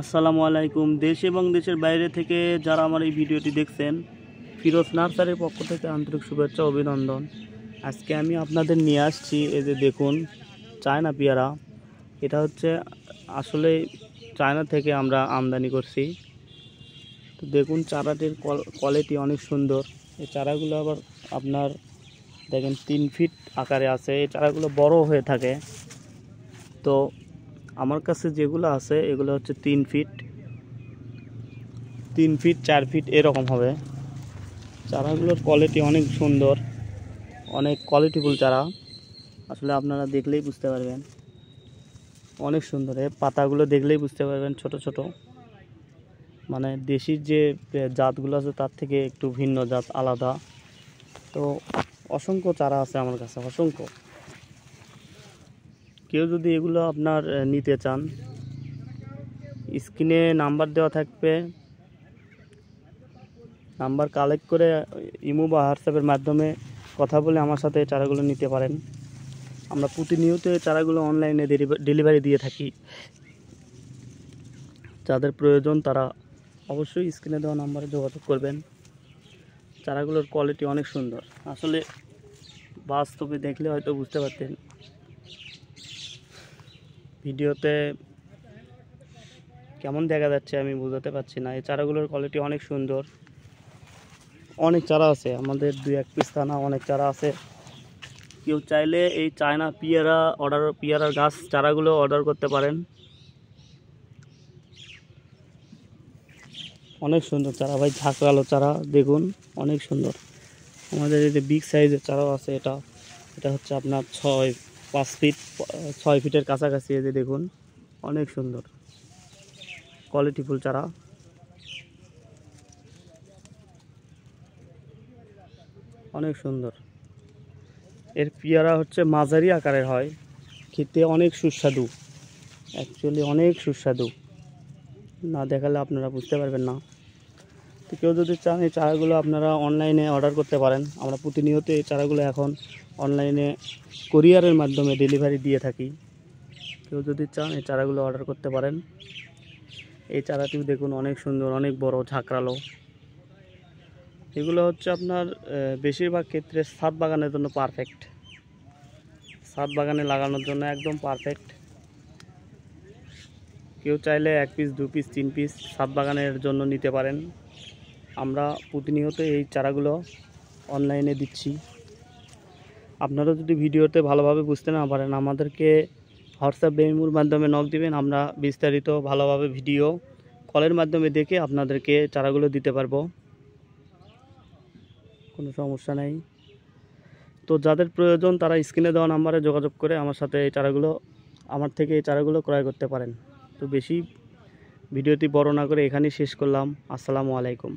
আসসালামু আলাইকুম। দেশ এবং দেশের বাইরে থেকে যারা আমার এই ভিডিওটি দেখছেন, ফিরোজ নার্সারির পক্ষ থেকে আন্তরিক শুভেচ্ছা অভিনন্দন। আজকে আমি আপনাদের নিয়ে আসছি, এই যে দেখুন চায়না পেয়ারা। এটা হচ্ছে আসলে চায়না থেকে আমরা আমদানি করছি। তো দেখুন চারাটির কোয়ালিটি অনেক সুন্দর। এই চারাগুলো আবার আপনার দেখেন 3 ফিট আকারে আছে। এই চারাগুলো বড় হয়ে থাকে। তো আমার কাছে যেগুলো আছে এগুলো হচ্ছে 3 ফিট 4 ফিট এরকম হবে। চারাগুলোর কোয়ালিটি অনেক সুন্দর, অনেক কোয়ালিটিফুল চারা। আসলে আপনারা দেখলেই বুঝতে পারবেন, অনেক সুন্দর। এই পাতাগুলো দেখলেই বুঝতে পারবেন ছোট ছোট, মানে দেশির যে জাতগুলো আছে তার থেকে একটু ভিন্ন জাত, আলাদা। তো অসংখ্য চারা আছে আমার কাছে, অসংখ্য। কেউ যদি এগুলো আপনার নিতে চান, স্ক্রিনে নাম্বার দেওয়া থাকবে, নাম্বার কালেক্ট করে ইমো বা হোয়াটসঅ্যাপের মাধ্যমে কথা বলে আমার সাথে এই চারাগুলো নিতে পারেন। আমরা প্রতিনিয়ত এই চারাগুলো অনলাইনে ডেলিভারি দিয়ে থাকি। যাদের প্রয়োজন তারা অবশ্যই স্ক্রিনে দেওয়া নাম্বারে যোগাযোগ করবেন। চারাগুলোর কোয়ালিটি অনেক সুন্দর। আসলে বাস্তবে দেখলে হয়তো বুঝতে পারতেন, ভিডিওতে কেমন দেখা যাচ্ছে আমি বুঝাতে পারছি না। এই চারাগুলোর কোয়ালিটি অনেক সুন্দর। অনেক চারা আছে আমাদের, 2-1 পিস না, অনেক চারা আছে। কেউ চাইলে এই চায়না পেয়ারার গাছ চারাগুলো অর্ডার করতে পারেন। অনেক সুন্দর চারা ভাই, ঝাঁকড়ালো চারা দেখুন, অনেক সুন্দর। আমাদের এই যে বিগ সাইজের চারাও আছে। এটা হচ্ছে আপনার 5 ফিট 6 ফিটের কাছাকাছি। এই যে দেখুন, অনেক সুন্দর কোয়ালিটিফুল চারা, অনেক সুন্দর। এর পেয়ারা হচ্ছে মাঝারি আকারের হয়, খেতে অনেক সুস্বাদু, অ্যাকচুয়ালি অনেক সুস্বাদু। না দেখালে আপনারা বুঝতে পারবেন না। তো কেউ যদি চান এই চারাগুলো আপনারা অনলাইনে অর্ডার করতে পারেন। আমরা প্রতিনিয়ত এই চারাগুলো এখন অনলাইনে কোরিয়ারের মাধ্যমে ডেলিভারি দিয়ে থাকি। কেউ যদি চান এই চারাগুলো অর্ডার করতে পারেন। এই চারাটিও দেখুন অনেক সুন্দর, অনেক বড়, ঝাঁকড়ালো। এগুলো হচ্ছে আপনার বেশিরভাগ ক্ষেত্রে ছাদ বাগানের জন্য পারফেক্ট, ছাদ বাগানে লাগানোর জন্য একদম পারফেক্ট। কেউ চাইলে 1 পিস 2 পিস 3 পিস ছাদ বাগানের জন্য নিতে পারেন। আমরা প্রতিনিয়ত এই চারাগুলো অনলাইনে দিচ্ছি। আপনারা যদি ভিডিওতে ভালোভাবে বুঝতে না পারেন, আমাদেরকে হোয়াটসঅ্যাপ ইমোর মাধ্যমে নক দিবেন। আমরা বিস্তারিত ভালোভাবে ভিডিও কলের মাধ্যমে দেখে আপনাদেরকে চারাগুলো দিতে পারবো, কোনো সমস্যা নেই। তো যাদের প্রয়োজন তারা স্ক্রিনে দেওয়া নাম্বারে যোগাযোগ করে আমার সাথে আমার থেকে এই চারাগুলো ক্রয় করতে পারেন। তো বেশি ভিডিওটি বড় না করে এখানেই শেষ করলাম। আসসালামু আলাইকুম।